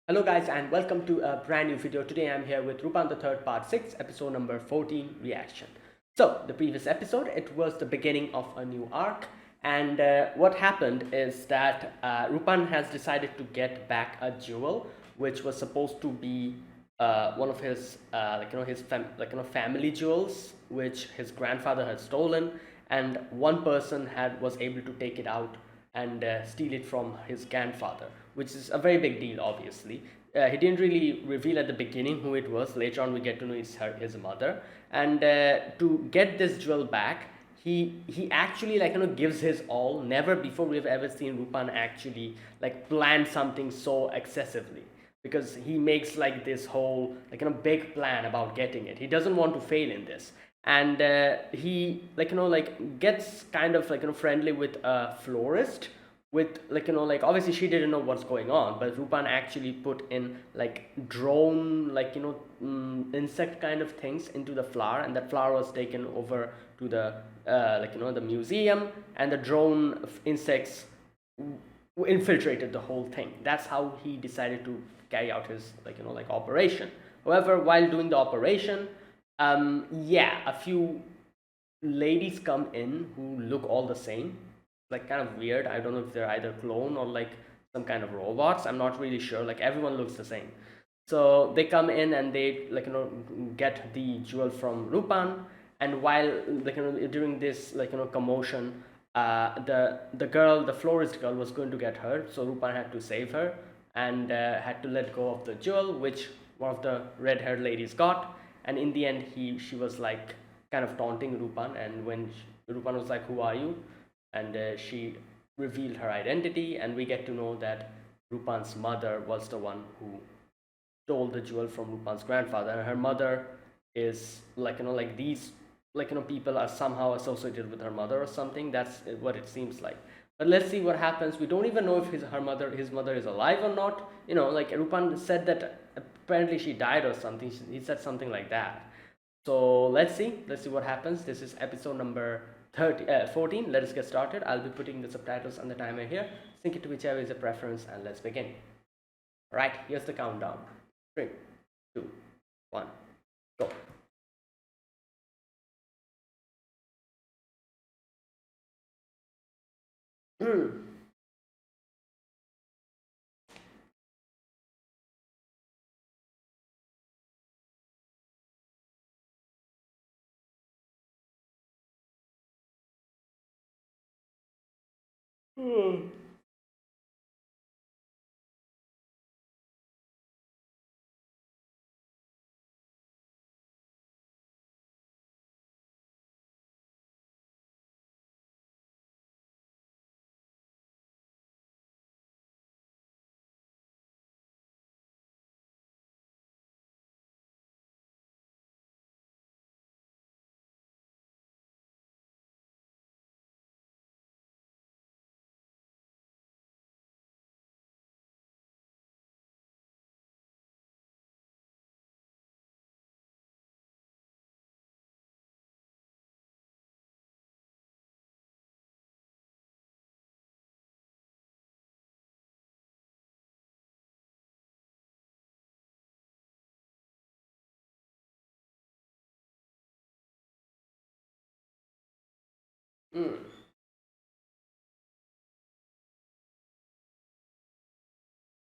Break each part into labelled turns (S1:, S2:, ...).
S1: Hello guys and welcome to a brand new video. Today I'm here with Rupan the third part 6 episode number 14 reaction. So the previous episode it was the beginning of a new arc, and what happened is that Rupan has decided to get back a jewel which was supposed to be one of his family jewels which his grandfather had stolen, and one person had was able to take it out and steal it from his grandfather, which is a very big deal, obviously. He didn't really reveal at the beginning who it was. Later on, we get to know it's his mother. And to get this jewel back, he actually gives his all. Never before we've ever seen Rupan actually plan something so excessively, because he makes this whole big plan about getting it. He doesn't want to fail in this, and he gets kind of friendly with a florist, with obviously she didn't know what's going on, but Rupan actually put in drone insect kind of things into the flower, and that flower was taken over to the the museum, and the drone insects infiltrated the whole thing. That's how he decided to carry out his operation. However, while doing the operation, yeah, a few ladies come in who look all the same, kind of weird. I don't know if they're either clone or some kind of robots. I'm not really sure. Everyone looks the same. So they come in and they get the jewel from Rupan, and while during this commotion, the girl, the florist girl, was going to get hurt. So Rupan had to save her, and had to let go of the jewel, which one of the red-haired ladies got. And in the end, she was kind of taunting Rupan, and when Rupan was like, "Who are you?" and she revealed her identity, and we get to know that Rupan's mother was the one who stole the jewel from Rupan's grandfather, and her mother is these people are somehow associated with her mother or something. That's what it seems like. But let's see what happens. We don't even know if his mother is alive or not. Rupan said that apparently she died or something. He said something like that. So let's see what happens. This is episode number 14. Let us get started. I'll be putting the subtitles on the timer here. Sync it to whichever is a preference, and let's begin. All right, here's the countdown. 3, 2, 1, go. Mm.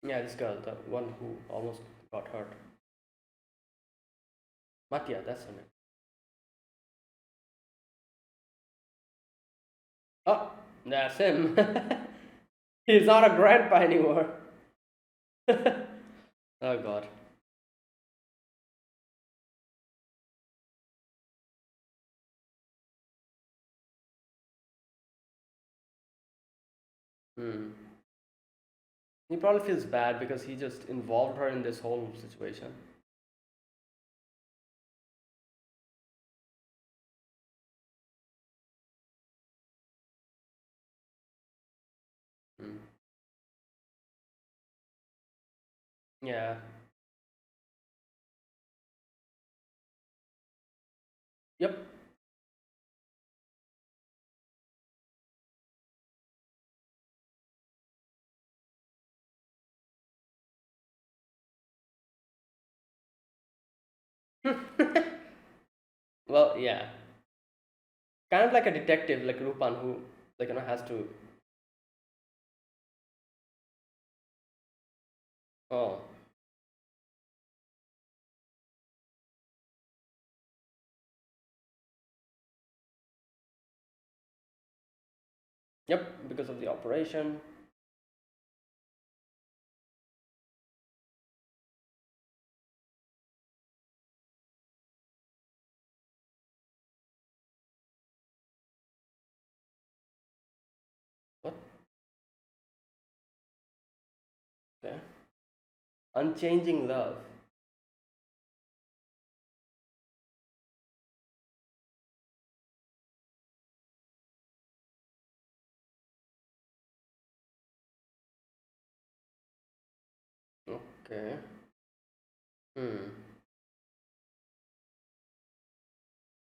S1: Yeah, this girl, the one who almost got hurt. Matya, that's her name. Oh, that's him. He's not a grandpa anymore. Oh god. Hmm. He probably feels bad because he just involved her in this whole situation. Hmm. Yeah. Yep. Well, yeah, kind of like a detective, like Lupin, who has to. Oh, yep, because of the operation. What? Okay. Unchanging love. Okay. Hmm.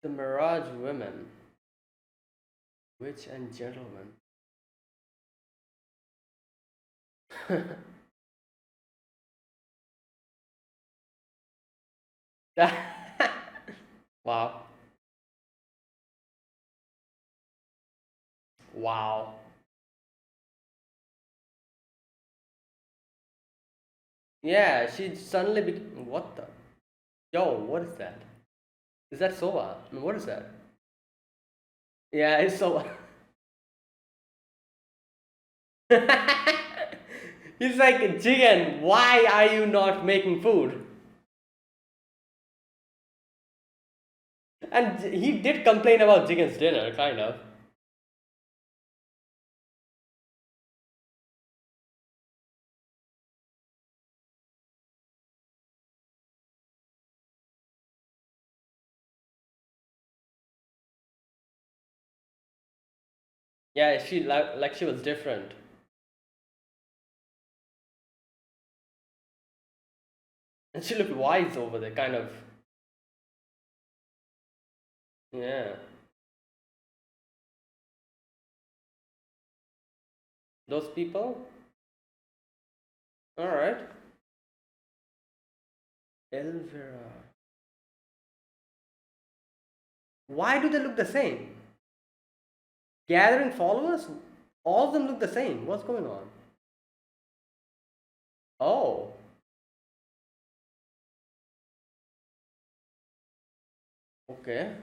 S1: The Mirage Women, Witch and Gentleman. Wow. Wow. Yeah, she suddenly became. What the? Yo, what is that? Is that Sova? What is that? Yeah, it's Sova. He's like, Jigen, why are you not making food? And he did complain about Jigen's dinner, kind of. Yeah, she like she was different. And she looked wise over there, kind of. Yeah. Those people? Alright. Elvira. Why do they look the same? Gathering followers? All of them look the same. What's going on? Oh. Okay.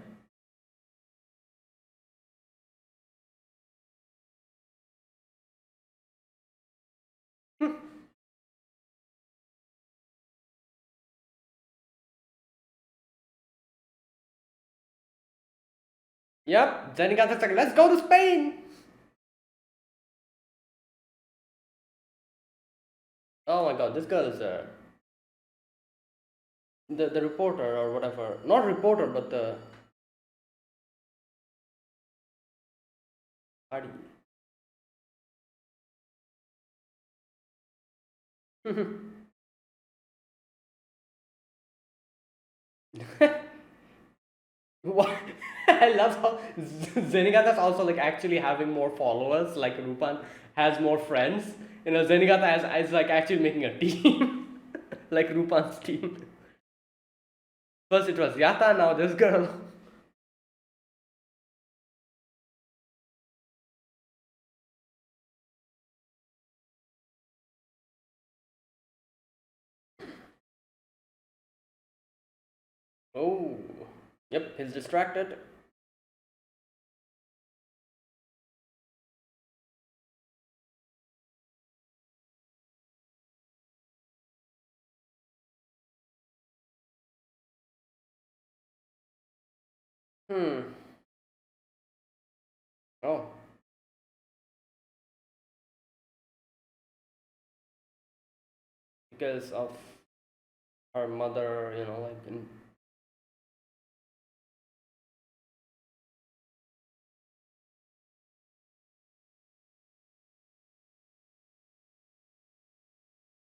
S1: Yep. Zenigata's like, let's go to Spain. Oh my god, this girl is the reporter or whatever. Not reporter, but the party. What? I love how Zenigata's also like actually having more followers. Like Rupan has more friends. Zenigata is like actually making a team, like Rupan's team. First it was Yata, now this girl. Oh, yep, he's distracted. Hmm. Oh, because of her mother,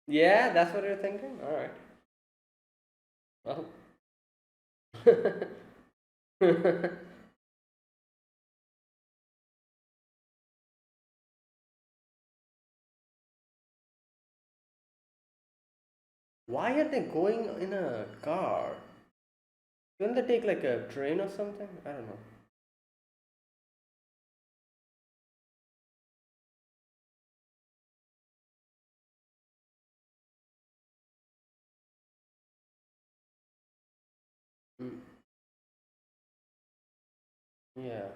S1: yeah, that's what you're thinking. All right. Well. Why are they going in a car? Couldn't they take like a train or something? I don't know. Mm, yeah.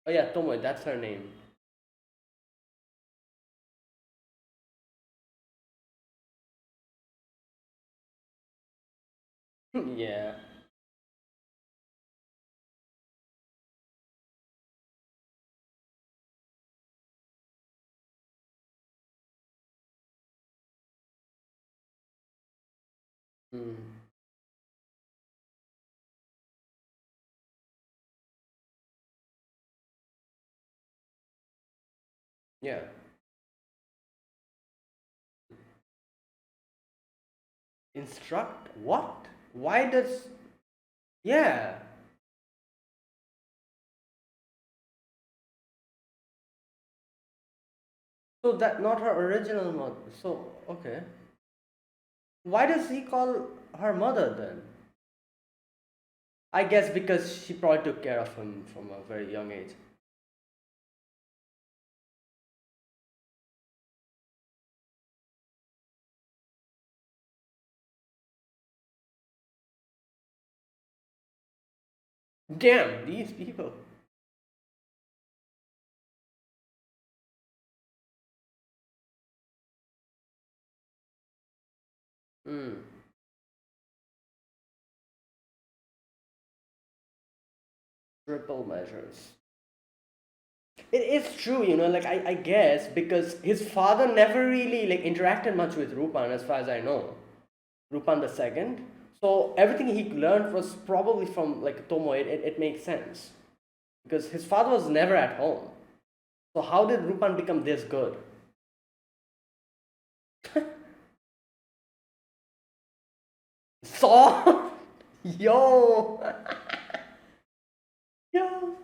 S1: Oh yeah, Tomoe, that's her name. Yeah. Mm, yeah. Instruct what? Why does? Yeah. So that not her original mother. So okay. Why does he call her mother then? I guess because she probably took care of him from a very young age. Damn, these people. Hmm. Triple measures. It is true, like I guess because his father never really like interacted much with Rupan as far as I know. Rupan the second. So everything he learned was probably from like Tomo. It makes sense. Because his father was never at home. So how did Rupan become this good? Saw? Yo! Yo!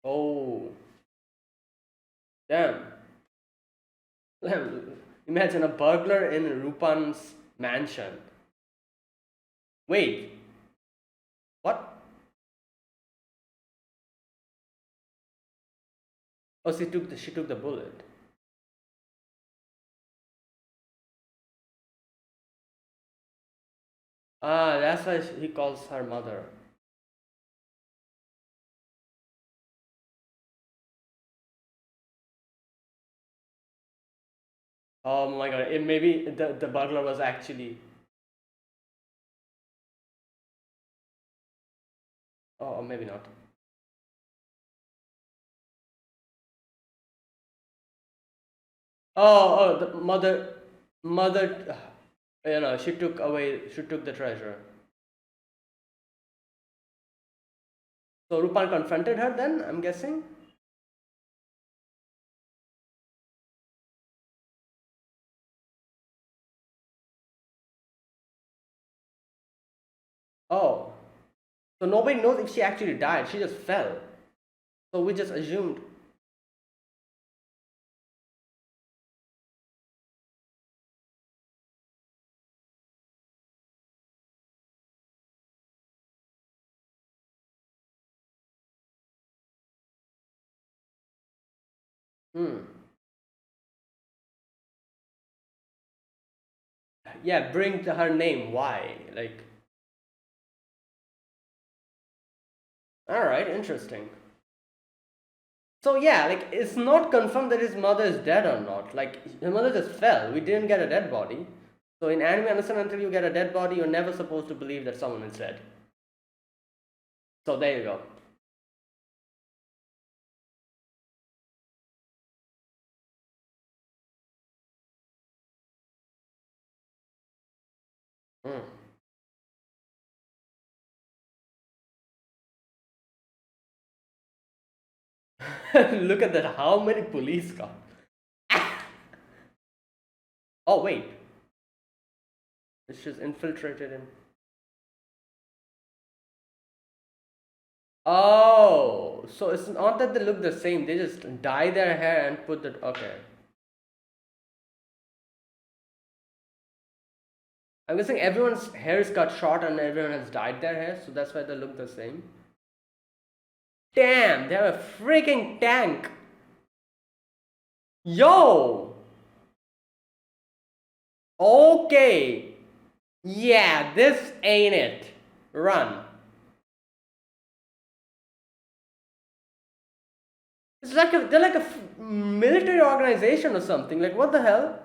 S1: Oh, damn. Imagine a burglar in Rupan's mansion. Wait, what? Oh, she took the bullet. Ah, that's why he calls her mother. Oh my god, maybe the burglar was actually. Oh, or maybe not. Oh, the mother, she took the treasure. So Rupan confronted her then, I'm guessing? Oh, so nobody knows if she actually died, she just fell. So we just assumed. Hmm. Yeah, bring to her name. Why? Like, all right, interesting. So yeah, like it's not confirmed that his mother is dead or not. Like his mother just fell. We didn't get a dead body. So in anime, understand until you get a dead body, you're never supposed to believe that someone is dead. So there you go. Hmm. Look at that. How many police cars? Oh wait, it's just infiltrated in. Oh, so it's not that they look the same. They just dye their hair and put the. Okay. I'm guessing everyone's hair is cut short and everyone has dyed their hair, so that's why they look the same. Damn, they have a freaking tank. Yo! Okay. Yeah, this ain't it. Run. It's like they're like a military organization or something. Like, what the hell?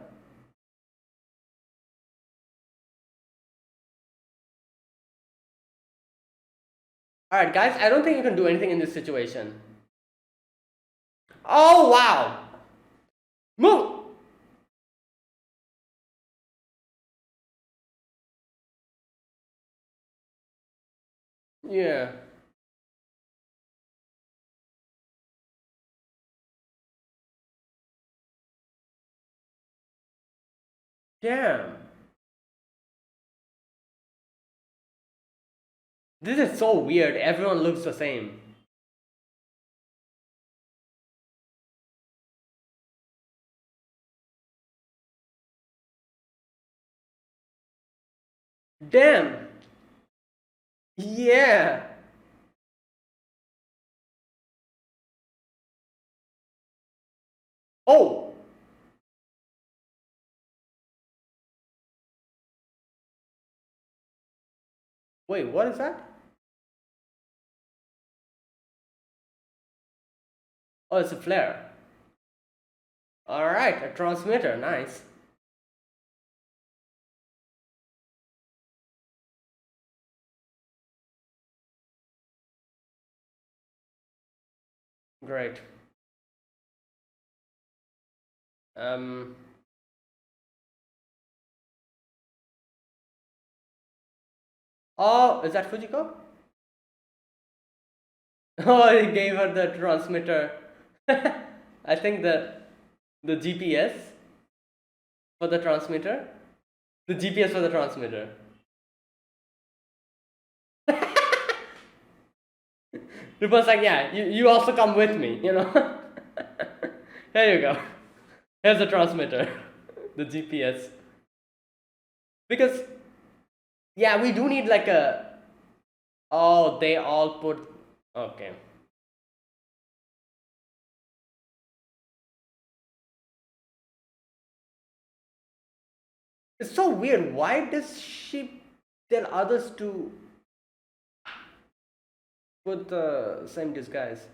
S1: Alright, guys, I don't think you can do anything in this situation. Oh, wow. Move! Yeah. Damn. This is so weird. Everyone looks the same. Damn. Yeah. Oh. Wait, what is that? Oh, it's a flare. Alright, a transmitter. Nice. Great. Um. Oh, is that Fujiko? Oh, he gave her the transmitter. I think the GPS for the transmitter. The GPS for the transmitter. Lupin's like, yeah, you also come with me, you know? Here you go. Here's the transmitter. The GPS. Because, yeah, we do need like a. Oh, they all put. Okay. It's so weird. Why does she tell others to put the same disguise?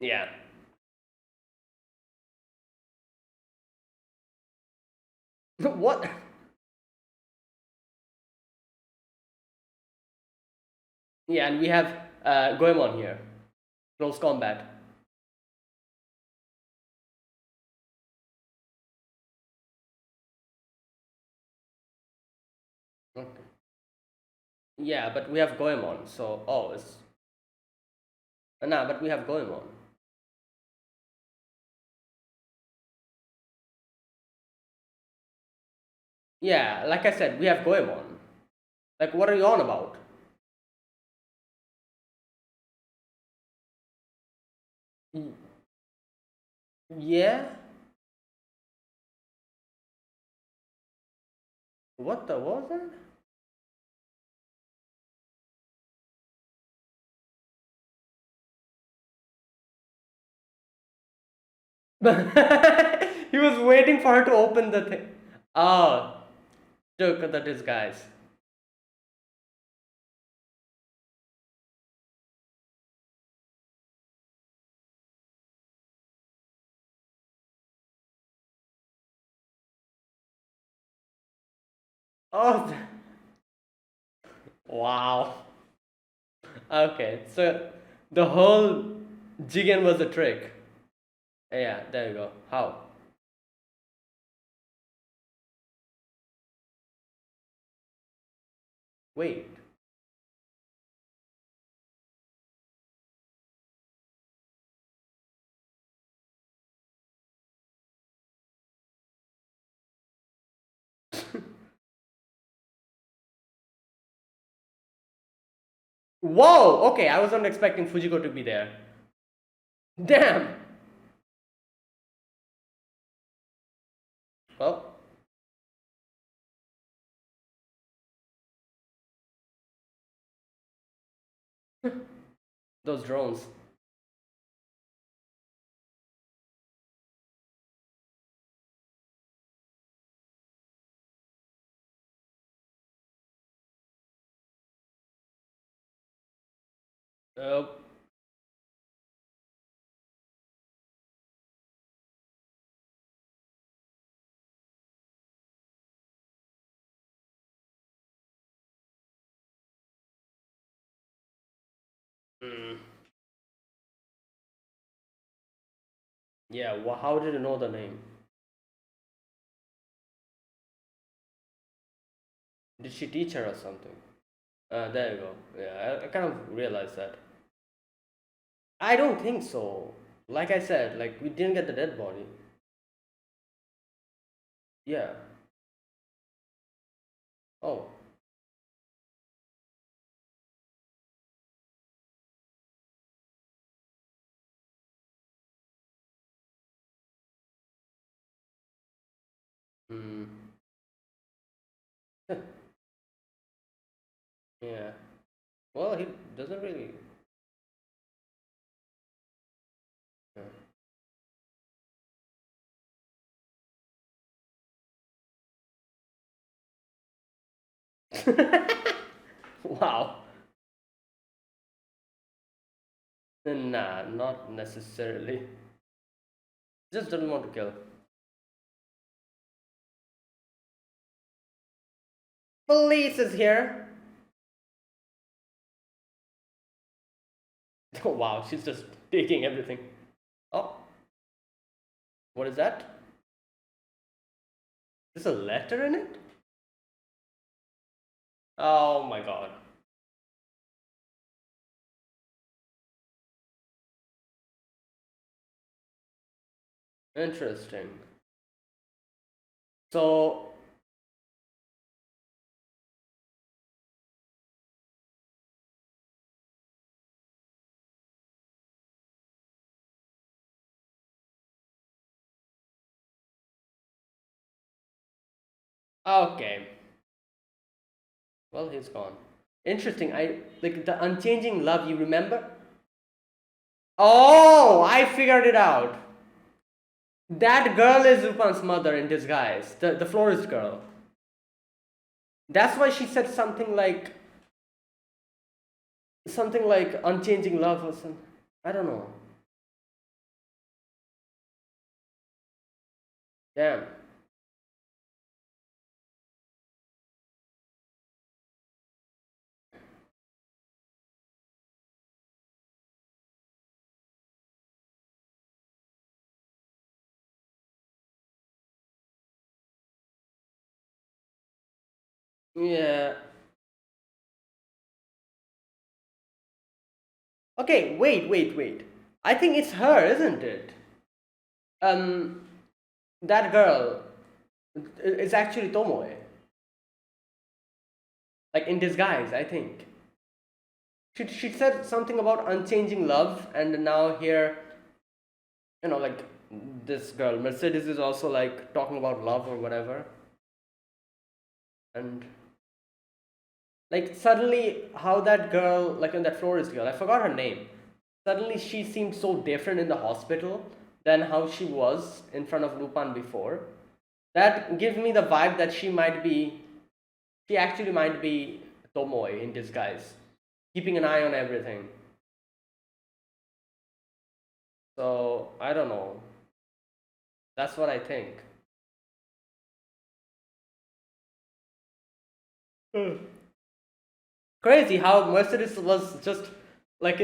S1: Yeah. What? Yeah, and we have Goemon here. Close combat. Okay. Yeah, but we have Goemon, so. Oh, it's. Nah, but we have Goemon. Yeah, like I said, we have Goemon. Like, what are you on about? Y- Yeah? What the was that? He was waiting for her to open the thing. Oh, took the disguise. Oh, wow. Okay, so the whole Jigen was a trick. Yeah, there you go. How? Wait. Whoa! Okay, I wasn't expecting Fujiko to be there. Damn! Well, those drones. Uh, mm, yeah, how did you know the name? Did she teach her or something? There you go. Yeah, I kind of realized that. I don't think so. Like I said, like we didn't get the dead body. Yeah. Oh. Hmm. Yeah. Well, he doesn't really. Wow. Nah, not necessarily. Just doesn't want to kill. Police is here. Oh wow, she's just taking everything. Oh, what is that? There's a letter in it? Oh my god. Interesting. So, okay. Well, he's gone. Interesting. I like the unchanging love, you remember? Oh, I figured it out. That girl is Lupin's mother in disguise. The florist girl. That's why she said something like unchanging love or something. I don't know. Damn. Yeah. Okay, wait. I think it's her, isn't it? Um, that girl is actually Tomoe. Like in disguise, I think. She said something about unchanging love, and now here, like this girl, Mercedes, is also like talking about love or whatever. And like suddenly, how that girl, like in that florist girl, I forgot her name. Suddenly, she seemed so different in the hospital than how she was in front of Lupin before. That gives me the vibe that she actually might be Tomoe in disguise, keeping an eye on everything. So I don't know. That's what I think. Hmm. Crazy how Mercedes was just like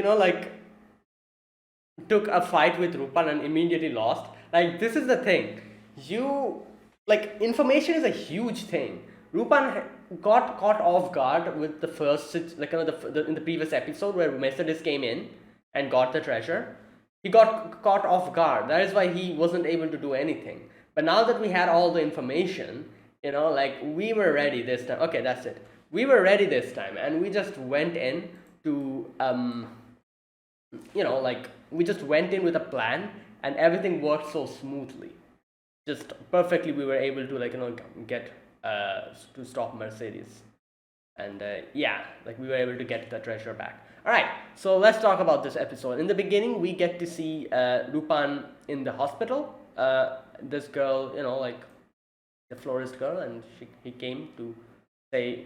S1: took a fight with Rupan and immediately lost. Like this is the thing. You like information is a huge thing. Rupan got caught off guard with the first in the previous episode where Mercedes came in and got the treasure. He got caught off guard. That is why he wasn't able to do anything. But now that we had all the information, like we were ready this time. Okay, that's it. We were ready this time, and we just went in to like we just went in with a plan and everything worked so smoothly, just perfectly. We were able to get to stop Mercedes, and yeah, like we were able to get the treasure back. All right, so let's talk about this episode. In the beginning, we get to see Lupin in the hospital. This girl, like the florist girl, and he came to say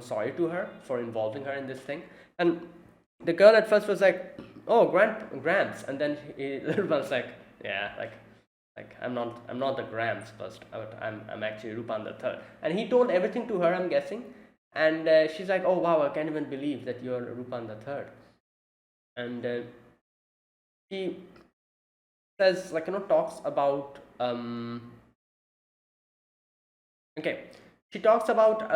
S1: sorry to her for involving her in this thing. And the girl at first was like, "Oh, Gramps," and then Lupin's like, "Yeah, like I'm not the Gramps first, but I'm actually Lupin the Third." And he told everything to her, I'm guessing, and she's like, "Oh wow, I can't even believe that you're Lupin the Third." And she says talks about okay, she talks about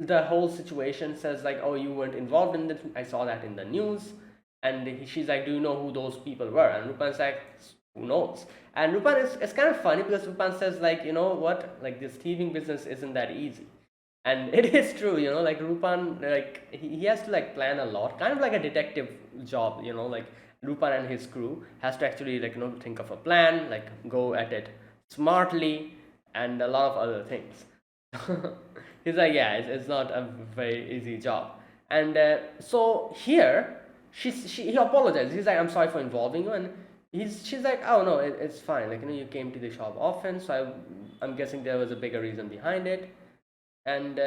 S1: the whole situation, says like, "Oh, you weren't involved in this, I saw that in the news." And she's like, "Do you know who those people were?" And Lupin's like, "Who knows?" And Lupin is kind of funny because Lupin says like, "You know what, like this thieving business isn't that easy." And it is true, like Lupin, like he has to like plan a lot, kind of like a detective job, like Lupin and his crew has to actually think of a plan, like go at it smartly, and a lot of other things. He's like, yeah, it's not a very easy job. And so here, he apologizes. He's like, "I'm sorry for involving you," and she's like, "Oh no, it's fine. Like you came to the shop often, so I'm guessing there was a bigger reason behind it." And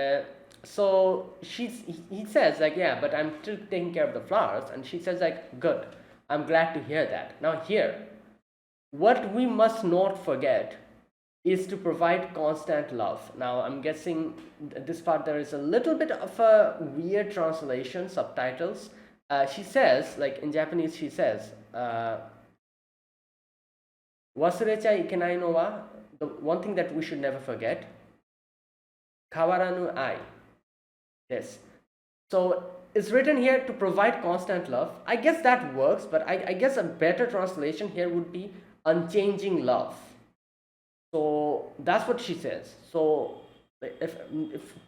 S1: so he says like, "Yeah, but I'm still taking care of the flowers," and she says like, "Good, I'm glad to hear that." Now here, what we must not forget is to provide constant love. Now I'm guessing this part there is a little bit of a weird translation, subtitles. She says, like in Japanese, she says, "Wasurecha ikenai no wa," the one thing that we should never forget, "kawaranu ai." Yes. So it's written here to provide constant love. I guess that works, but I guess a better translation here would be unchanging love. So that's what she says. So if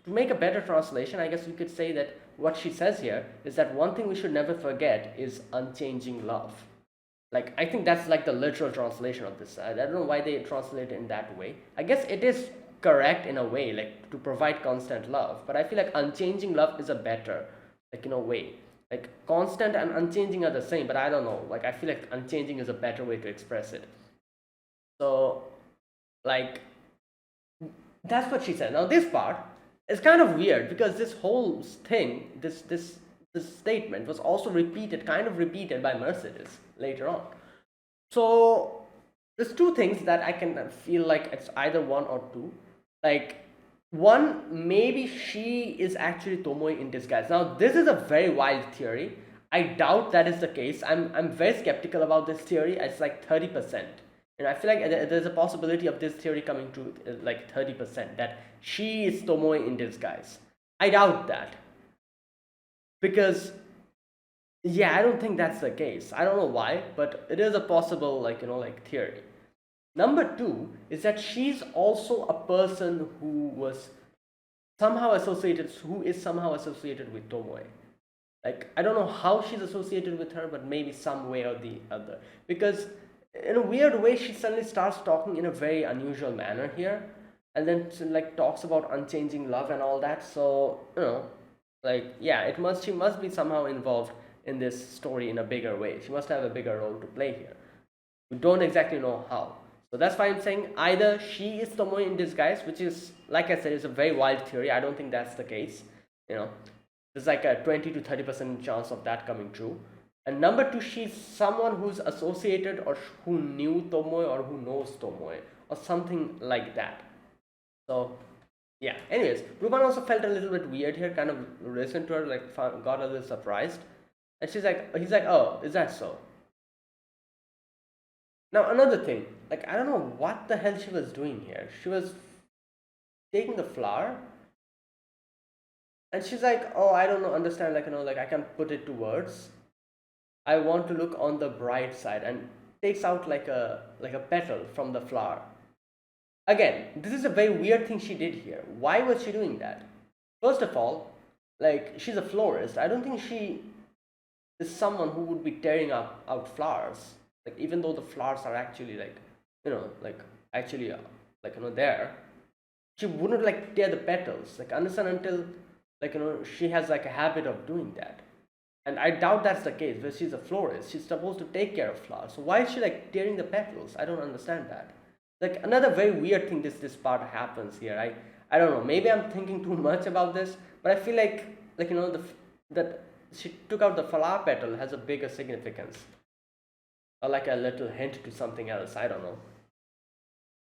S1: to make a better translation, I guess we could say that what she says here is that one thing we should never forget is unchanging love. Like I think that's like the literal translation of this. I don't know why they translate it in that way. I guess it is correct in a way, like to provide constant love, but I feel like unchanging love is a better, like in a way. Like constant and unchanging are the same, but I don't know. Like I feel like unchanging is a better way to express it. So like that's what she said. Now this part is kind of weird because this whole thing, this statement was also kind of repeated by Mercedes later on. So there's two things that I can feel like it's either one or two. Like one, maybe she is actually Tomoe in disguise. Now this is a very wild theory. I doubt that is the case. I'm very skeptical about this theory. It's like 30%. And I feel like there's a possibility of this theory coming to like 30%, that she is Tomoe in disguise. I doubt that. Because, yeah, I don't think that's the case. I don't know why, but it is a possible, like theory. Number two is that she's also a person who is somehow associated with Tomoe. Like, I don't know how she's associated with her, but maybe some way or the other. Because in a weird way, she suddenly starts talking in a very unusual manner here, and then like talks about unchanging love and all that. So like yeah, she must be somehow involved in this story in a bigger way. She must have a bigger role to play here. We don't exactly know how. So that's why I'm saying either she is Tomoe in disguise, which is, like I said, is a very wild theory. I don't think that's the case. There's like a 20 to 30% chance of that coming true. And number two, she's someone who's associated or who knew Tomoe or who knows Tomoe or something like that. So yeah. Anyways, Ruban also felt a little bit weird here, kind of listened to her, like got a little surprised. And he's like, "Oh, is that so?" Now another thing, like I don't know what the hell she was doing here. She was taking the flower, and she's like, "Oh, I don't know, understand, like I can put it to words. I want to look on the bright side," and takes out like a petal from the flower. Again, this is a very weird thing she did here. Why was she doing that? First of all, Like, she's a florist. I don't think she is someone who would be tearing out flowers. Like, even though the flowers are actually like, like actually like there, she wouldn't like tear the petals. Like, unless and until like she has like a habit of doing that. And I doubt that's the case. But she's a florist. She's supposed to take care of flowers. So why is she like tearing the petals? I don't understand that. Like, another very weird thing this part happens here. I don't know. Maybe I'm thinking too much about this, but I feel like that she took out the flower petal has a bigger significance, or like a little hint to something else. I don't know.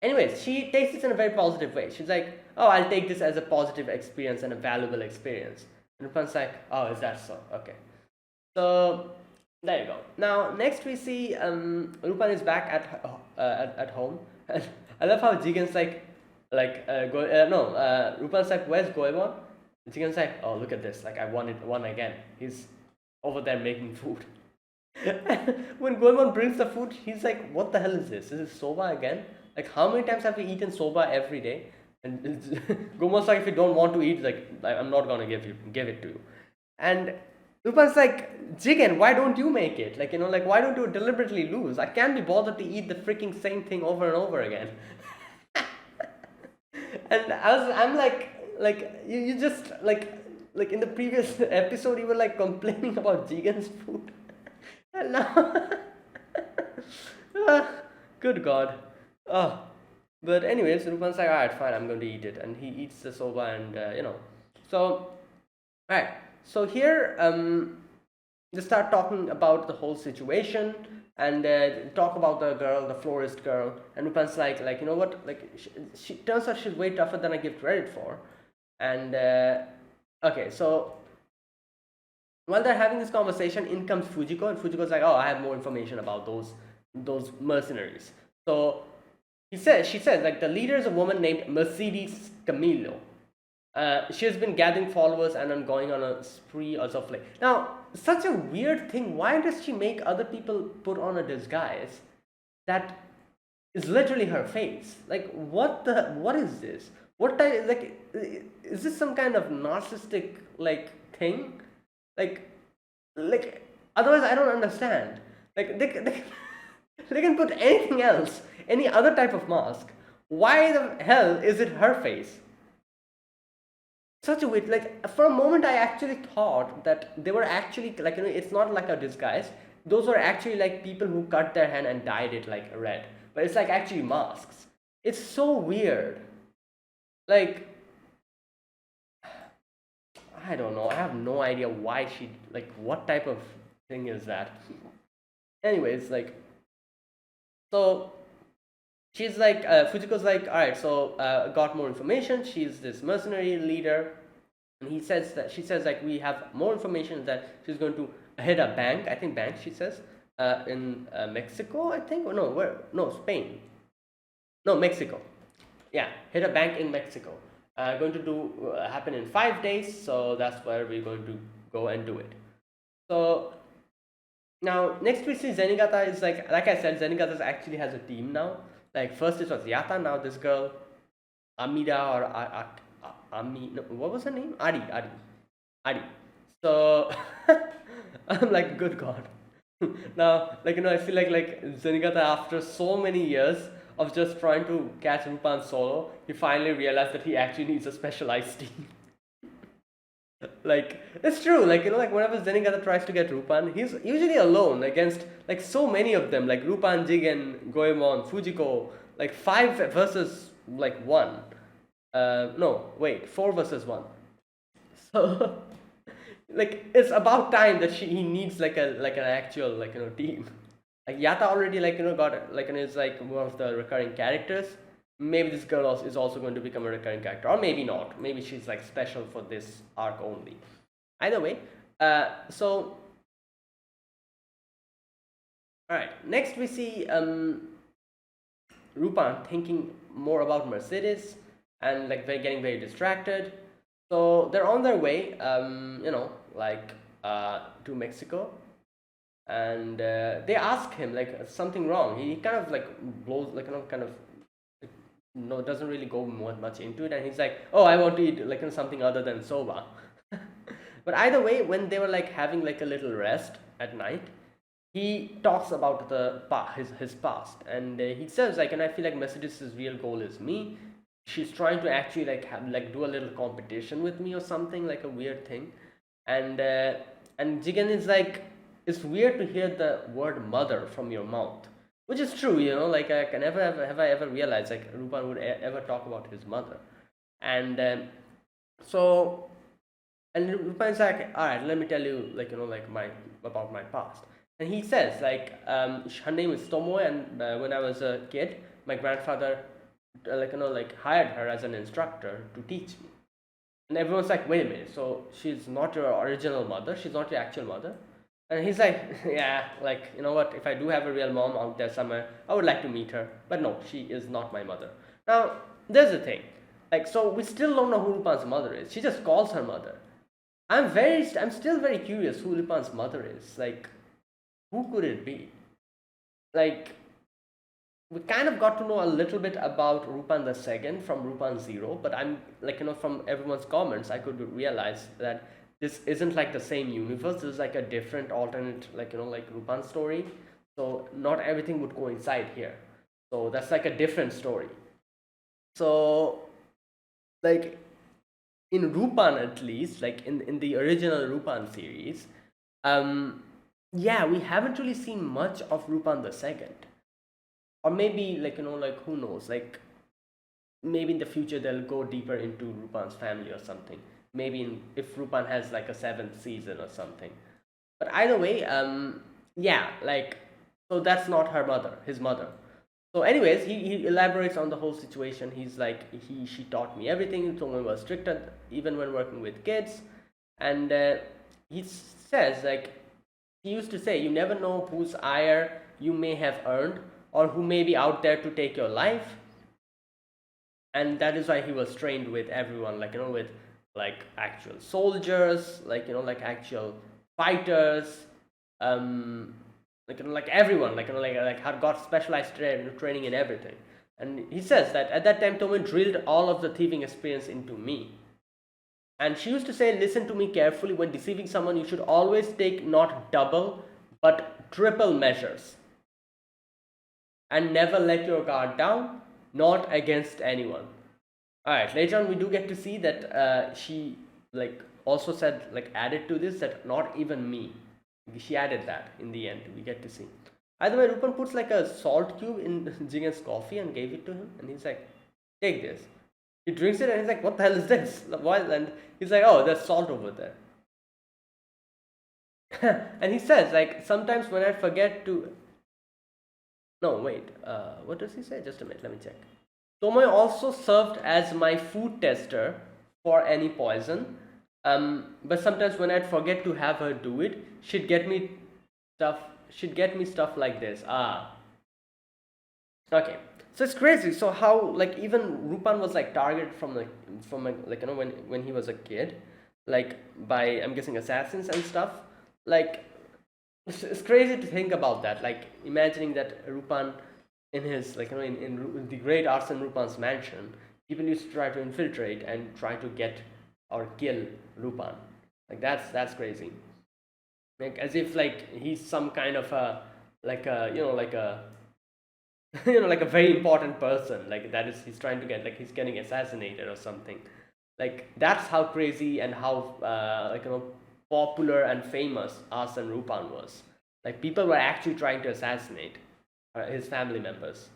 S1: Anyways, she takes this in a very positive way. She's like, "Oh, I'll take this as a positive experience and a valuable experience." And Rupan's like, "Oh, is that so? Okay." So there you go. Now next we see Rupan is back at home. And I love how Jigen's Rupan's like, "Where's Goemon?" And Jigen's like, "Oh, look at this! Like, I won again. He's over there making food." When Goemon brings the food, he's like, "What the hell is this? Is it soba again? Like, how many times have we eaten soba every day?" And Goemon's like, "If you don't want to eat, like, I'm not gonna give it to you." And Lupin's like, "Jigen, why don't you make it? Like, like, why don't you deliberately lose? I can't be bothered to eat the freaking same thing over and over again." And I'm like, you just like in the previous episode, you were like complaining about Jigen's food, and now, ah, good God, oh. But anyways, Rupan's like, "Alright, fine, I'm going to eat it," and he eats the soba, and so alright. So here, they start talking about the whole situation, and talk about the girl, the florist girl, and Rupan's like, "You know what? Like, she turns out she's way tougher than I give credit for." And okay, so while they're having this conversation, in comes Fujiko, and Fujiko's like, "Oh, I have more information about those mercenaries." So she says, like, the leader is a woman named Mercedes Camilo. She has been gathering followers and then going on a spree as of late. Now, such a weird thing. Why does she make other people put on a disguise that is literally her face? Like, what is this? What type, like, is this some kind of narcissistic like thing? Like, otherwise I don't understand. Like, they can put anything else, any other type of mask. Why the hell is it her face? Such a weird, like, for a moment I actually thought that they were actually like, it's not like a disguise. Those were actually like people who cut their hand and dyed it like red, but it's like actually masks. It's so weird. Like, I don't know, I have no idea why she, like, what type of thing is that. Anyways, like, so she's like, Fujiko's like, "Alright, so got more information. She's this mercenary leader," and she says, like, "We have more information that she's going to hit a bank." I think bank, she says, in Mexico, I think, or no, where? No, Spain. No, Mexico. Yeah, hit a bank in Mexico. Going to do happen in 5 days, so that's where we're going to go and do it. So now, next we see Zenigata is like I said, Zenigata actually has a team now. Like, first it was Yata, now this girl, Amida, or Ami, no, what was her name? Adi. So I'm like, good God. Now, like, I feel like Zenigata, after so many years of just trying to catch Rupan solo, he finally realized that he actually needs a specialized team. Like, it's true, like, like, whenever Zenigata tries to get Rupan, he's usually alone against like so many of them, like Rupan, Jigen, Goemon, Fujiko, like 5 versus 1. No, wait, 4 versus 1. So like, it's about time that he needs like an actual, like, team. Like, Yata already, like, got, like, is like one of the recurring characters. Maybe this girl is also going to become a recurring character, or maybe not. Maybe she's like special for this arc only. Either way, so all right. Next we see Rupan thinking more about Mercedes, and like they're getting very distracted. So they're on their way, like, to Mexico, and they ask him like, something wrong. He kind of like blows, like, kind of, no, doesn't really go much into it, and he's like, "Oh, I want to eat like something other than soba." But either way, when they were like having like a little rest at night, he talks about his past, and he says like, and I feel like Mercedes's real goal is me. She's trying to actually like have like do a little competition with me or something, like a weird thing. And uh, and Jigen is like, it's weird to hear the word mother from your mouth, which is true, like I can never have I ever realized like Rupan would ever talk about his mother. And so and Rupan's like, all right, let me tell you, like, like my about my past. And he says like, her name is Tomoe, and when I was a kid, my grandfather like hired her as an instructor to teach me. And everyone's like, wait a minute, so she's not your original mother, she's not your actual mother? And he's like, yeah, like, you know what, if I do have a real mom out there somewhere, I would like to meet her, but no, she is not my mother. Now, there's the thing, like, so we still don't know who Lupin's mother is. She just calls her mother. I'm still very curious who Lupin's mother is. Like, who could it be? Like, we kind of got to know a little bit about Rupan the second from Rupan Zero, but I'm like, from everyone's comments, I could realize that this isn't like the same universe. This is like a different alternate, like, like Rupan story. So not everything would coincide here. So that's like a different story. So, like, in Rupan at least, like in the original Rupan series, yeah, we haven't really seen much of Rupan the second. Or maybe like, like who knows, like maybe in the future they'll go deeper into Rupan's family or something. Maybe if Rupan has like a seventh season or something. But either way, yeah, like, so that's not her mother, his mother. So anyways, he elaborates on the whole situation. He's like, she taught me everything. So we were strict even when working with kids. And he says like, he used to say, you never know whose ire you may have earned, or who may be out there to take your life. And that is why he was trained with everyone, like, with like actual soldiers, like, like actual fighters, like, like everyone, like, like had got specialized training in everything. And he says that at that time Tomoe drilled all of the thieving experience into me. And she used to say, listen to me carefully, when deceiving someone you should always take not double but triple measures, and never let your guard down, not against anyone. All right, later on we do get to see that she like also said, like added to this, that not even me. She added that in the end, we get to see. Either way, Rupan puts like a salt cube in Jingen's coffee and gave it to him, and he's like, take this. He drinks it and he's like, what the hell is this? Why? And he's like, oh, there's salt over there. And he says like, sometimes when I forget to, no wait, what does he say? Just a minute, let me check. Tomoe also served as my food tester for any poison. But sometimes when I'd forget to have her do it, she'd get me stuff. She'd get me stuff like this. Okay. So it's crazy. So how like even Rupan was like targeted from like when he was a kid, like by, I'm guessing, assassins and stuff. Like it's crazy to think about that. Like imagining that Rupan, in his like in the great Arsene Lupin's mansion, people used to try to infiltrate and try to get or kill Lupin. Like that's crazy. Like as if like he's some kind of a like a like a like a very important person. Like that is, he's trying to get, like he's getting assassinated or something. Like that's how crazy and how like popular and famous Arsene Lupin was. Like people were actually trying to assassinate his family members,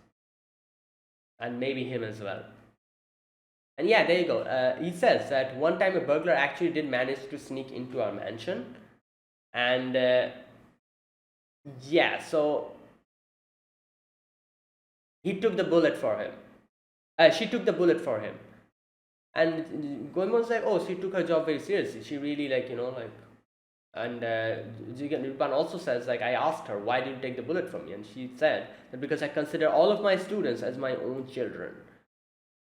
S1: and maybe him as well. And yeah, there you go. He says that one time a burglar actually did manage to sneak into our mansion, and yeah, so he took the bullet for him. She took the bullet for him, and Goemon's like, oh, she took her job very seriously. She really like like. And Lupin also says like, I asked her, why did you take the bullet from me? And she said that because I consider all of my students as my own children.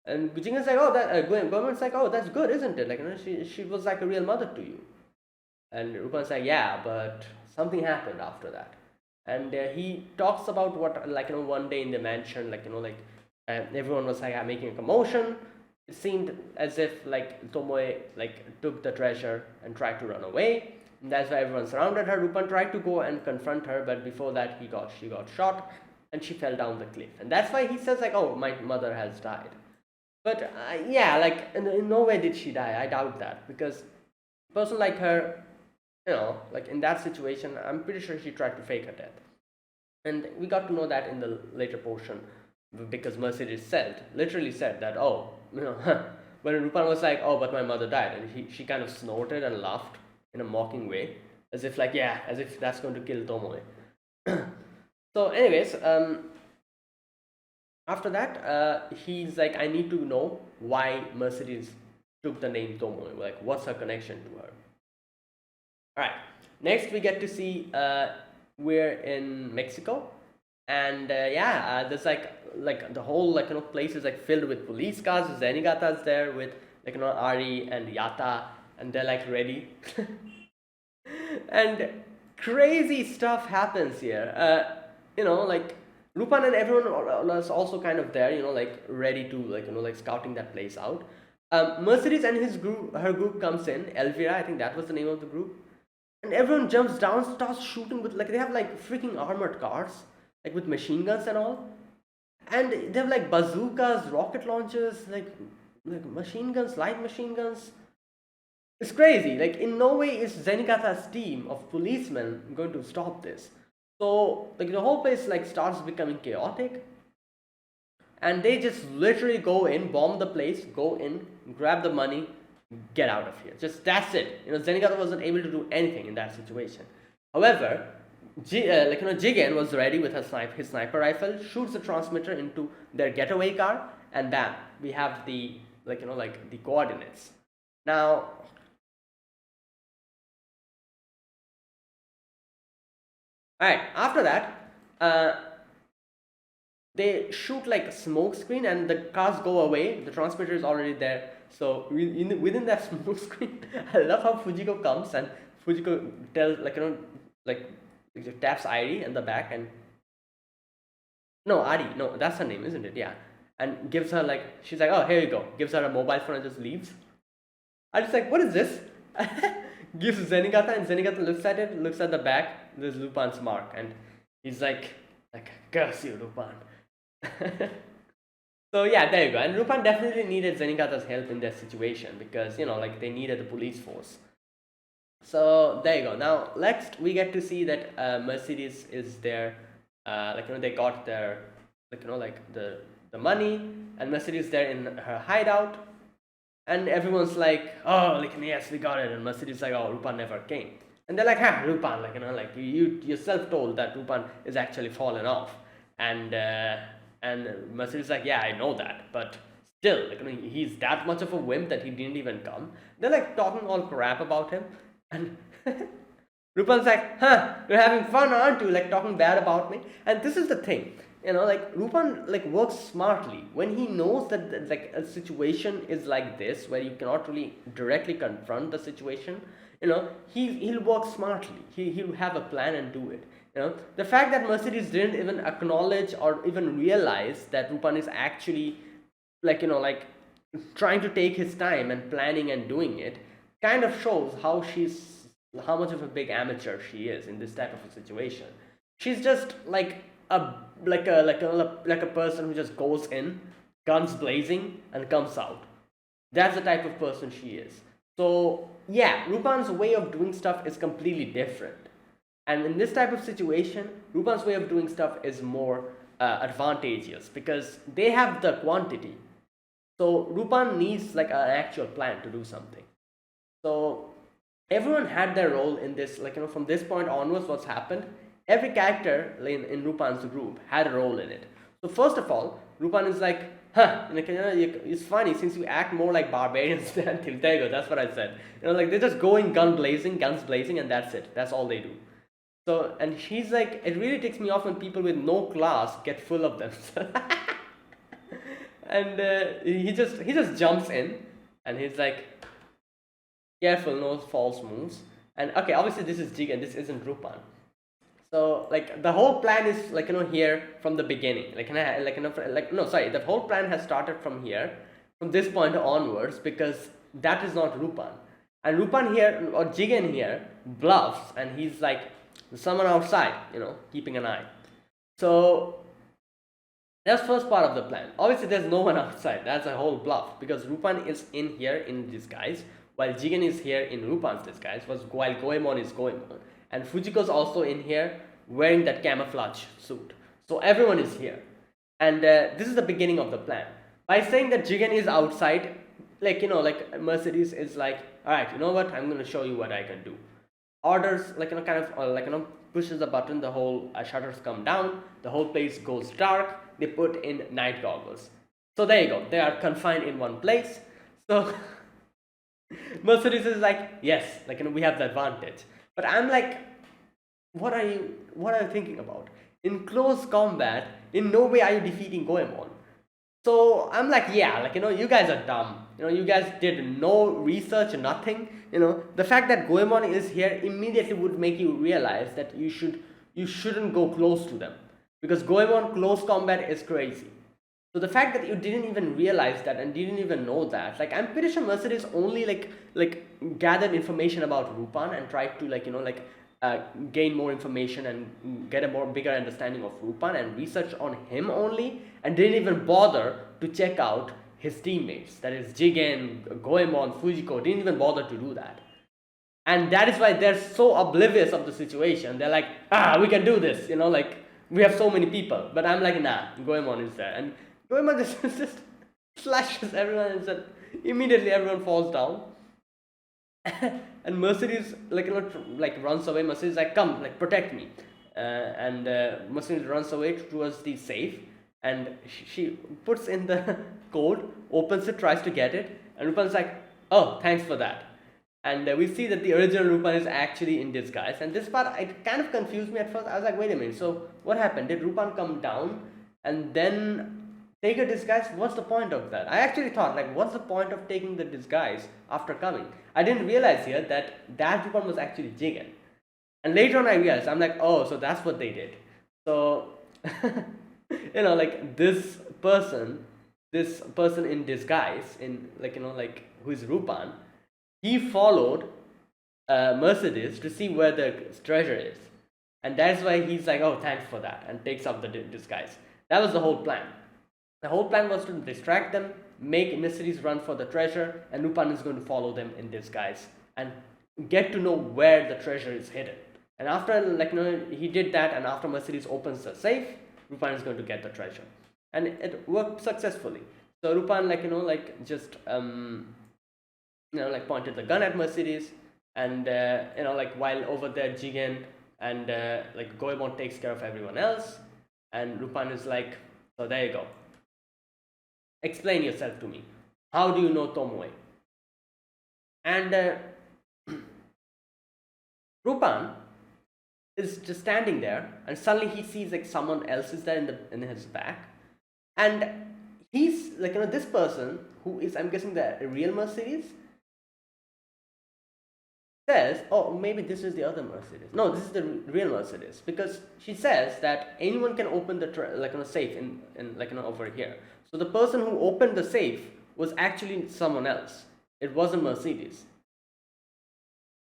S1: And Jingen's like, oh, that Goemon's like, oh, that's good, isn't it? Like she was like a real mother to you. And Lupin's like, yeah, but something happened after that. And he talks about what, like one day in the mansion, like like everyone was like making a commotion, it seemed as if like Tomoe like took the treasure and tried to run away. And that's why everyone surrounded her. Lupin tried to go and confront her, but before that she got shot and she fell down the cliff. And that's why he says like, "Oh, my mother has died." But yeah, like in no way did she die. I doubt that, because a person like her, like in that situation, I'm pretty sure she tried to fake her death. And we got to know that in the later portion, because Mercedes literally said that, oh, when Lupin was like, oh, but my mother died, and she kind of snorted and laughed in a mocking way, as if like, yeah, as if that's going to kill Tomoe. So, anyways, after that, he's like, I need to know why Mercedes took the name Tomoe. Like, what's her connection to her? All right. Next, we get to see we're in Mexico, and there's like the whole place is like filled with police cars. Zenigata's there with Ari and Yata, and they're like ready, and crazy stuff happens here. Like Lupin and everyone is also kind of there, like ready to scouting that place out. Mercedes and her group comes in. Elvira, I think that was the name of the group. And everyone jumps down, starts shooting with they have like freaking armored cars, like with machine guns and all. And they have like bazookas, rocket launchers, like machine guns, light machine guns. It's crazy. Like in no way is Zenigata's team of policemen going to stop this. So like the whole place like starts becoming chaotic. And they just literally go in, bomb the place, go in, grab the money, get out of here. Just that's it. Zenigata wasn't able to do anything in that situation. However, Jigen was ready with his sniper rifle, shoots the transmitter into their getaway car, and bam, we have the the coordinates. Now, all right. After that, they shoot like a smoke screen, and the cars go away. The transmitter is already there. So within that smoke screen, I love how Fujiko comes and Fujiko tells taps Airi in the back, and no, Ari, no, that's her name, isn't it? Yeah, and gives her she's like, oh, here you go. Gives her a mobile phone and just leaves. I just like, what is this? Gives Zenigata, and Zenigata looks at it, looks at the back. There's Lupin's mark, and he's like curse you, Lupin. So yeah, there you go. And Lupin definitely needed Zenigata's help in that situation, because they needed the police force. So there you go. Now next we get to see that Mercedes is there. They got their the money, and Mercedes there in her hideout, and everyone's like, oh, yes, we got it. And Mercedes like, oh, Lupin never came. And they're like, Lupin, you yourself told that Lupin is actually fallen off. And Mercedes like, yeah, I know that, but still, he's that much of a wimp that he didn't even come. They're like talking all crap about him, and Lupin's like, you're having fun, aren't you? Like talking bad about me. And this is the thing, Lupin works smartly when he knows that a situation is like this where you cannot really directly confront the situation. He'll work smartly. He'll have a plan and do it. The fact that Mercedes didn't even acknowledge or even realize that Lupin is actually trying to take his time and planning and doing it kind of shows how much of a big amateur she is in this type of a situation. She's just like a person who just goes in, guns blazing, and comes out. That's the type of person she is. So yeah, Lupin's way of doing stuff is completely different. And in this type of situation, Lupin's way of doing stuff is more advantageous, because they have the quantity. So Lupin needs an actual plan to do something. So everyone had their role in this. From this point onwards, what's happened? Every character in Lupin's group had a role in it. So first of all, Lupin is like, it's funny since you act more like barbarians than Tiltego. That's what I said. They just go in guns blazing, and that's it. That's all they do. So, and he's like, it really takes me off when people with no class get full of themselves. And he just jumps in, and he's like, careful, no false moves. And okay, obviously this is Jig and this isn't Lupin. So the whole plan is here from the beginning. The whole plan has started from here, from this point onwards, because that is not Lupin. And Lupin here, or Jigen here, bluffs, and he's like, there's someone outside, keeping an eye. So that's first part of the plan. Obviously, there's no one outside. That's a whole bluff, because Lupin is in here in disguise, while Jigen is here in Lupin's disguise, while Goemon is Goemon. And Fujiko's also in here wearing that camouflage suit. So everyone is here. And this is the beginning of the plan. By saying that Jigen is outside, like Mercedes is like, all right, you know what? I'm going to show you what I can do. Orders, pushes the button, the whole shutters come down, the whole place goes dark. They put in night goggles. So there you go. They are confined in one place. So Mercedes is like, yes, we have the advantage. But I'm like, what are you thinking about? In close combat, in no way are you defeating Goemon. So I'm like, yeah, you guys are dumb. You guys did no research, nothing. The fact that Goemon is here immediately would make you realize that you shouldn't go close to them, because Goemon close combat is crazy. So the fact that you didn't even realize that and didn't even know that, I'm pretty sure Mercedes only gathered information about Lupin and tried to gain more information and get a bigger understanding of Lupin and research on him only, and didn't even bother to check out his teammates, that is Jigen, Goemon, Fujiko. Didn't even bother to do that. And that is why they're so oblivious of the situation. They're like, we can do this, we have so many people. But I'm like, nah, Goemon is there. And Goemon just slashes everyone, and immediately everyone falls down. And Mercedes runs away. Mercedes is like, come, protect me. And Mercedes runs away towards the safe, and she puts in the code, opens it, tries to get it, and Lupin's like, oh, thanks for that. And we see that the original Lupin is actually in disguise. And this part, it kind of confused me at first. I was like, wait a minute, so what happened? Did Lupin come down and then take a disguise? What's the point of that? I actually thought, what's the point of taking the disguise after coming? I didn't realize here that Lupin was actually Jigen. And later on I realized, I'm like, oh, so that's what they did. So, this person in disguise, who is Lupin, he followed Mercedes to see where the treasure is. And that's why he's like, oh, thanks for that, and takes off the disguise. That was the whole plan. The whole plan was to distract them, make Mercedes run for the treasure, and Lupin is going to follow them in disguise and get to know where the treasure is hidden. And after, he did that, and after Mercedes opens the safe, Lupin is going to get the treasure. And it worked successfully. So Lupin, pointed the gun at Mercedes, and, while over there, Jigen and, Goemon takes care of everyone else, and Lupin is like, so there you go. Explain yourself to me. How do you know Tomoe? And Lupin is just standing there, and suddenly he sees someone else is there in his back, and he's this person who is, I'm guessing, the real Mercedes, says, oh, maybe this is the other Mercedes. No, this is the real Mercedes, because she says that anyone can open the safe in over here. So the person who opened the safe was actually someone else. It wasn't Mercedes.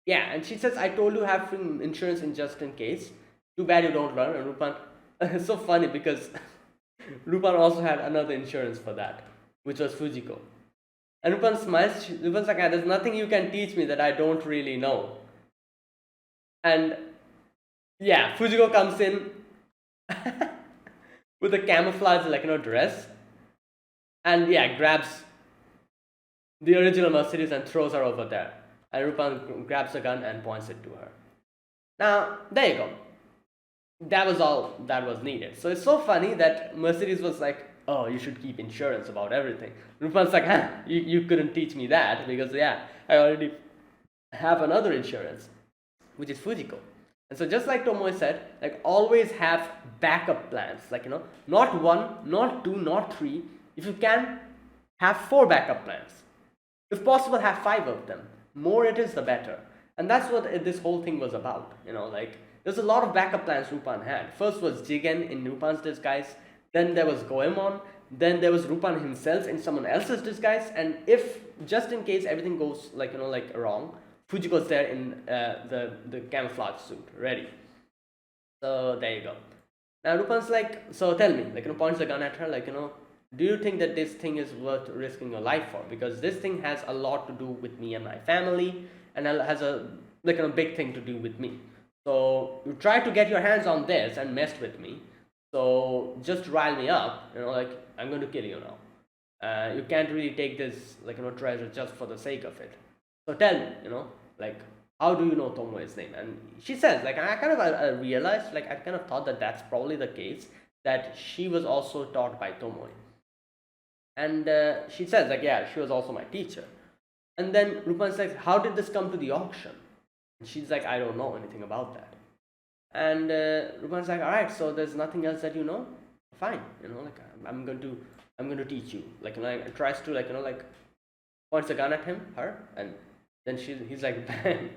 S1: Yeah, and she says, I told you have free insurance just in case. Too bad you don't learn. And Lupin, it's so funny because Lupin also had another insurance for that, which was Fujiko. And Lupin smiles. Lupin's like, there's nothing you can teach me that I don't really know. And yeah, Fujiko comes in with a camouflage dress, and yeah, grabs the original Mercedes and throws her over there. And Lupin grabs a gun and points it to her. Now, there you go. That was all that was needed. So it's so funny that Mercedes was like, oh, you should keep insurance about everything. Lupin's like, you couldn't teach me that, because yeah, I already have another insurance, which is Fujiko. And so just like Tomoe said, always have backup plans. Not one, not two, not three. If you can, have 4 backup plans. If possible, have 5 of them. More it is, the better. And that's what this whole thing was about. There's a lot of backup plans Lupin had. First was Jigen in Lupin's disguise. Then there was Goemon. then there was Rupan himself in someone else's disguise, and if just in case everything goes like wrong, Fujiko's there in the camouflage suit, ready. So there you go. Now Rupan's like, so tell me, points the gun at her, do you think that this thing is worth risking your life for? Because this thing has a lot to do with me and my family, and has a big thing to do with me. So you try to get your hands on this and messed with me. So just rile me up, I'm going to kill you now. You can't really take this treasure just for the sake of it. So tell me, like how do you know Tomoe's name? And she says, I kind of realized, I kind of thought that that's probably the case, that she was also taught by Tomoe. And she says, yeah, she was also my teacher. And then Rupan says, how did this come to the auction? And she's like, I don't know anything about that. And Rupan's like, all right, so there's nothing else that you know? Fine, I'm going to teach you. Tries to points a gun at her, and then he's like, bang.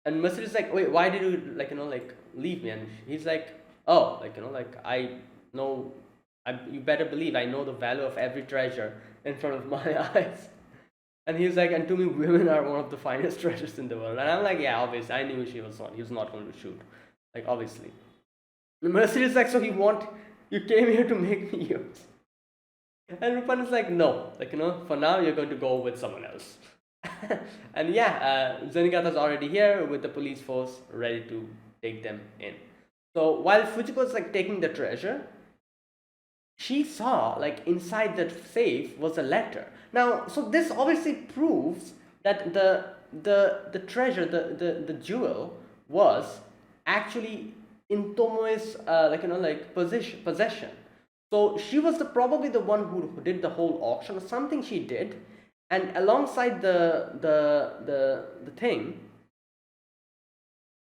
S1: And Mercedes is like, wait, why did you leave me? And he's like, oh, I know, you better believe I know the value of every treasure in front of my eyes. And he's like, and to me, women are one of the finest treasures in the world. And I'm like, yeah, obviously, I knew he was not going to shoot, obviously. And Mercedes is like, so you came here to make me yours. And Rupan is like, no, for now you're going to go with someone else. And yeah, Zenigata's already here with the police force ready to take them in. So while Fujiko's taking the treasure, she saw inside that safe was a letter. Now, so this obviously proves that the treasure, the jewel, was actually in Tomoe's possession. So she was probably the one who did the whole auction, or something she did, and alongside the thing,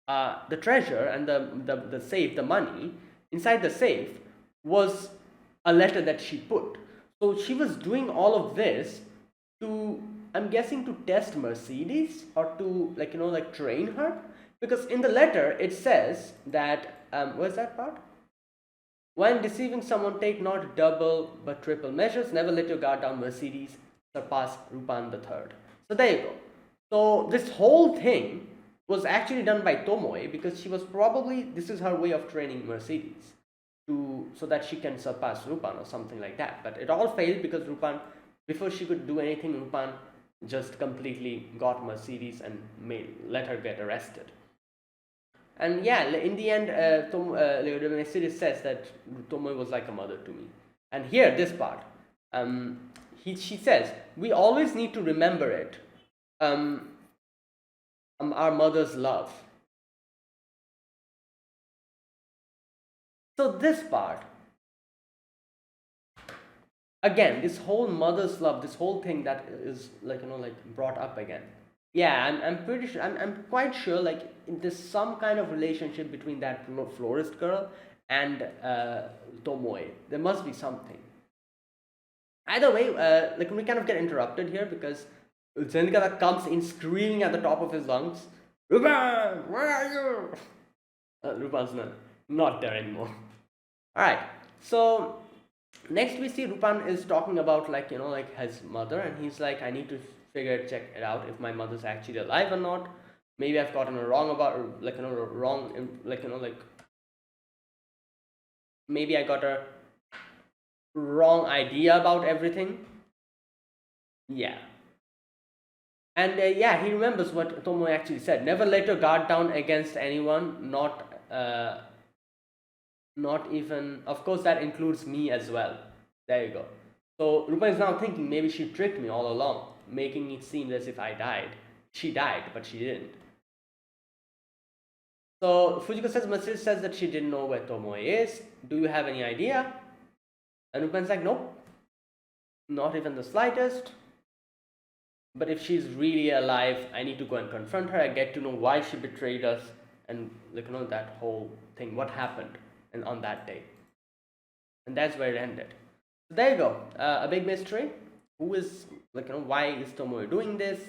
S1: the treasure and the safe, the money inside the safe was a letter that she put. So she was doing all of this to, I'm guessing, to test Mercedes, or to train her, because in the letter it says that where's that part? When deceiving someone, take not double but triple measures. Never let your guard down, Mercedes. Surpass Rupan the Third. So there you go. So this whole thing was actually done by Tomoe, because she was probably, this is her way of training Mercedes so that she can surpass Rupan or something like that. But it all failed because Rupan, before she could do anything, Rupan just completely got Mercedes and let her get arrested. And yeah, in the end, Mercedes says that Tomoe was like a mother to me. And here, this part, she says, we always need to remember it, our mother's love. So this part, again, this whole mother's love, this whole thing that is brought up again. Yeah, I'm pretty sure, I'm quite sure there's some kind of relationship between that florist girl and Tomoe. There must be something. Either way, we kind of get interrupted here because Zenigata comes in screaming at the top of his lungs, Rupan, where are you? Rupan's not there anymore. Alright, so next we see Rupan is talking about his mother, and he's like, I need to check it out if my mother's actually alive or not. Maybe I've gotten it wrong about, maybe I got a wrong idea about everything. Yeah. And yeah, he remembers what Tomoe actually said. Never let your guard down against anyone, not even, of course that includes me as well. There you go. So Rupa is now thinking, maybe she tricked me all along, making it seem as if I died. She died, but she didn't. So Fujiko says, Mercedes says that she didn't know where Tomoe is. Do you have any idea? And Rupan's like, nope, not even the slightest. But if she's really alive, I need to go and confront her. I get to know why she betrayed us, and that whole thing, what happened on that day. And that's where it ended. So there you go, a big mystery. Who is why is Tomoe doing this?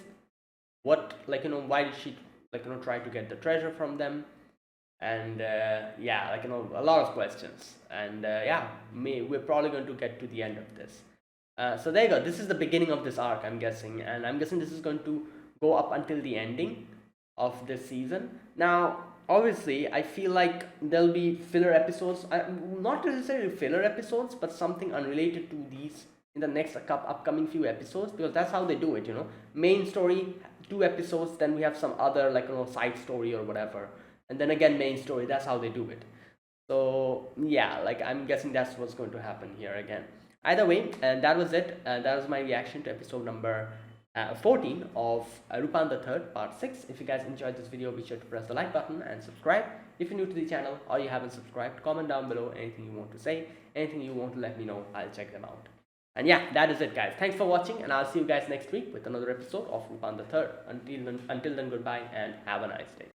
S1: What why did she try to get the treasure from them? and yeah, like a lot of questions, and yeah, we're probably going to get to the end of this. So there you go. This is the beginning of this arc, I'm guessing, and I'm guessing this is going to go up until the ending of this season. Now, obviously, I feel like there'll be filler episodes, not necessarily filler episodes, but something unrelated to these in the next upcoming few episodes, because that's how they do it. Main story, 2 episodes, then we have some other like side story or whatever, and then again main story. That's how they do it. So yeah, like I'm guessing that's what's going to happen here again. Either way, and that was it. That was my reaction to episode number 14 of Lupin the Third Part 6. If you guys enjoyed this video, be sure to press the like button and subscribe. If you're new to the channel or you haven't subscribed, comment down below anything you want to say, anything you want to let me know. I'll check them out. And yeah, that is it, guys. Thanks for watching, and I'll see you guys next week with another episode of Lupin the Third. Until then, goodbye and have a nice day.